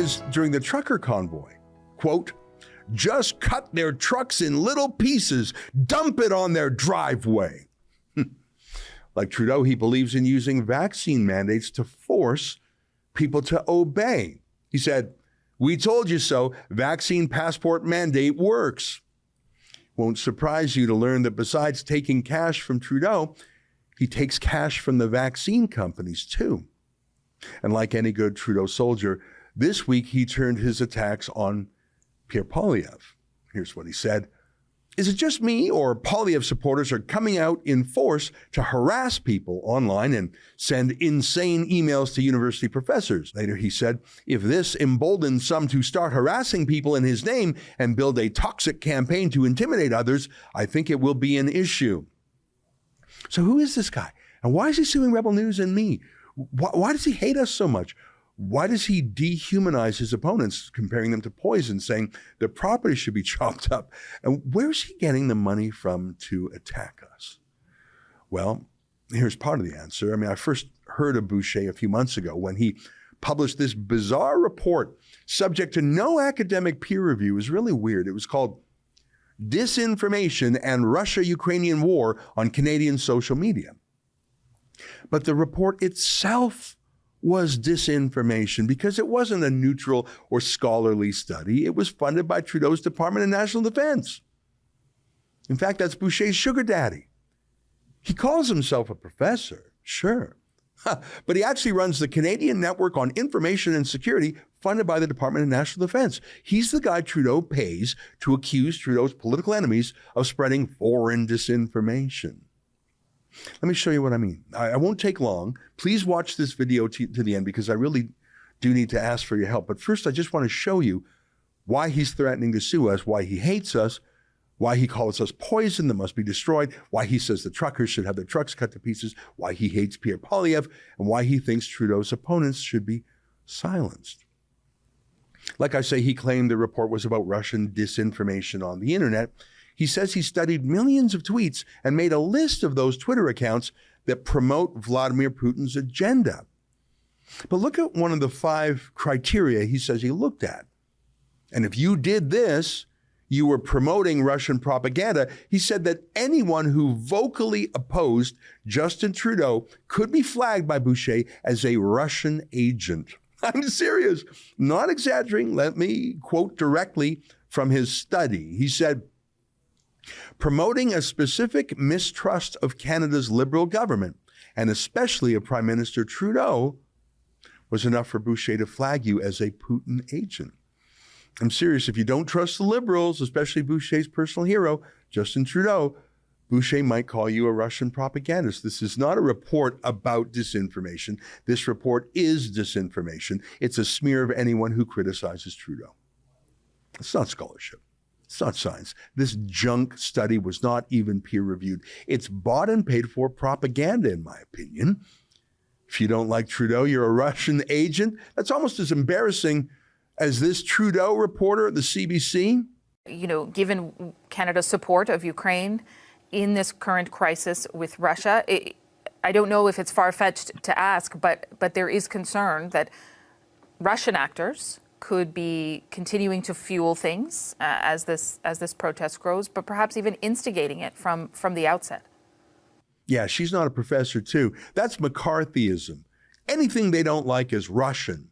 says during the trucker convoy, quote, just cut their trucks in little pieces, dump it on their driveway. Like Trudeau, he believes in using vaccine mandates to force people to obey. He said, we told you so, vaccine passport mandate works. Won't surprise you to learn that besides taking cash from Trudeau, he takes cash from the vaccine companies too. And like any good Trudeau soldier, this week he turned his attacks on Pierre Poilievre. Here's what he said. Is it just me or Poilievre supporters are coming out in force to harass people online and send insane emails to university professors? Later he said, if this emboldens some to start harassing people in his name and build a toxic campaign to intimidate others, I think it will be an issue. So who is this guy? And why is he suing Rebel News and me? Why does he hate us so much? Why does he dehumanize his opponents, comparing them to poison, saying their property should be chopped up? And where's he getting the money from to attack us? Well, here's part of the answer. I mean, I first heard of Boucher a few months ago when he published this bizarre report subject to no academic peer review. It was really weird. It was called Disinformation and Russia-Ukrainian War on Canadian Social Media. But the report itself was disinformation because it wasn't a neutral or scholarly study. It was funded by Trudeau's Department of National Defense. In fact, that's Boucher's sugar daddy. He calls himself a professor, sure, but he actually runs the Canadian Network on Information and Security funded by the Department of National Defense. He's the guy Trudeau pays to accuse Trudeau's political enemies of spreading foreign disinformation. Let me show you what I mean. I won't take long. Please watch this video to the end because I really do need to ask for your help. But first, I just want to show you why he's threatening to sue us, why he hates us, why he calls us poison that must be destroyed, why he says the truckers should have their trucks cut to pieces, why he hates Pierre Poilievre, and why he thinks Trudeau's opponents should be silenced. Like I say, he claimed the report was about Russian disinformation on the internet. He says he studied millions of tweets and made a list of those Twitter accounts that promote Vladimir Putin's agenda. But look at one of the 5 criteria he says he looked at. And if you did this, you were promoting Russian propaganda. He said that anyone who vocally opposed Justin Trudeau could be flagged by Boucher as a Russian agent. I'm serious, not exaggerating. Let me quote directly from his study. He said, promoting a specific mistrust of Canada's Liberal government, and especially of Prime Minister Trudeau, was enough for Boucher to flag you as a Putin agent. I'm serious. If you don't trust the Liberals, especially Boucher's personal hero, Justin Trudeau, Boucher might call you a Russian propagandist. This is not a report about disinformation. This report is disinformation. It's a smear of anyone who criticizes Trudeau. It's not scholarship. It's not science. This junk study was not even peer-reviewed. It's bought and paid for propaganda, in my opinion. If you don't like Trudeau, you're a Russian agent. That's almost as embarrassing as this Trudeau reporter at the CBC. You know, given Canada's support of Ukraine in this current crisis with Russia, I don't know if it's far-fetched to ask, but there is concern that Russian actors could be continuing to fuel things as this protest grows, but perhaps even instigating it from the outset. Yeah, she's not a professor too. That's McCarthyism. Anything they don't like is Russian.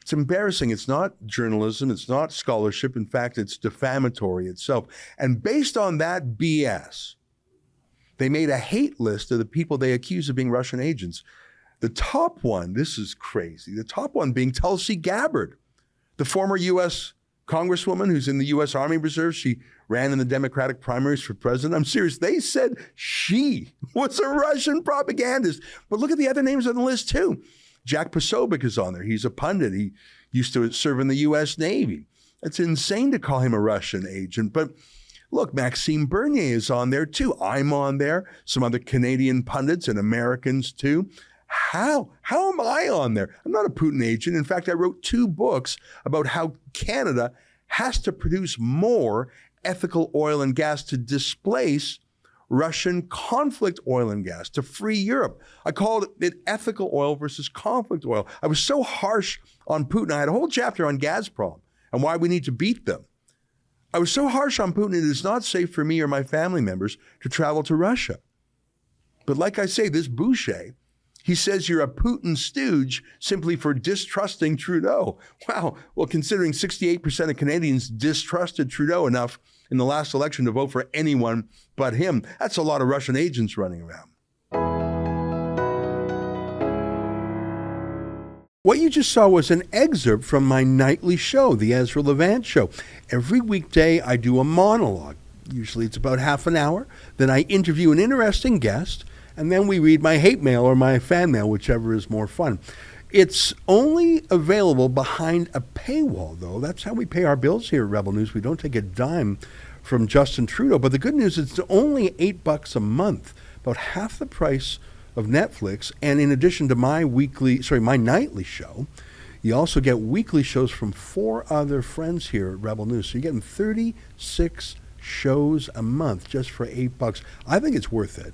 It's embarrassing. It's not journalism. It's not scholarship. In fact, it's defamatory itself. And based on that BS, they made a hate list of the people they accuse of being Russian agents. The top one, this is crazy, the top one being Tulsi Gabbard, the former U.S. Congresswoman who's in the U.S. Army Reserve. She ran in the Democratic primaries for president. I'm serious. They said she was a Russian propagandist. But look at the other names on the list too. Jack Posobiec is on there. He's a pundit. He used to serve in the U.S. Navy. It's insane to call him a Russian agent. But look, Maxime Bernier is on there too. I'm on there. Some other Canadian pundits and Americans too. How am I on there? I'm not a Putin agent. In fact, I wrote 2 books about how Canada has to produce more ethical oil and gas to displace Russian conflict oil and gas to free Europe. I called it ethical oil versus conflict oil. I was so harsh on Putin. I had a whole chapter on Gazprom and why we need to beat them. I was so harsh on Putin, it is not safe for me or my family members to travel to Russia. But like I say, this Boucher, he says you're a Putin stooge simply for distrusting Trudeau. Wow. Well, considering 68% of Canadians distrusted Trudeau enough in the last election to vote for anyone but him, that's a lot of Russian agents running around. What you just saw was an excerpt from my nightly show, the Ezra Levant Show. Every weekday, I do a monologue. Usually it's about half an hour. Then I interview an interesting guest, and then we read my hate mail or my fan mail, whichever is more fun. It's only available behind a paywall, though. That's how we pay our bills here at Rebel News. We don't take a dime from Justin Trudeau. But the good news is it's only $8 a month, about half the price of Netflix. And in addition to my nightly show, you also get weekly shows from 4 other friends here at Rebel News. So you're getting 36 shows a month just for $8. I think it's worth it.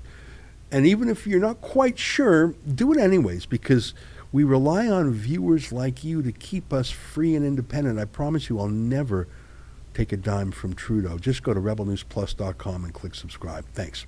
And even if you're not quite sure, do it anyways, because we rely on viewers like you to keep us free and independent. I promise you I'll never take a dime from Trudeau. Just go to rebelnewsplus.com and click subscribe. Thanks.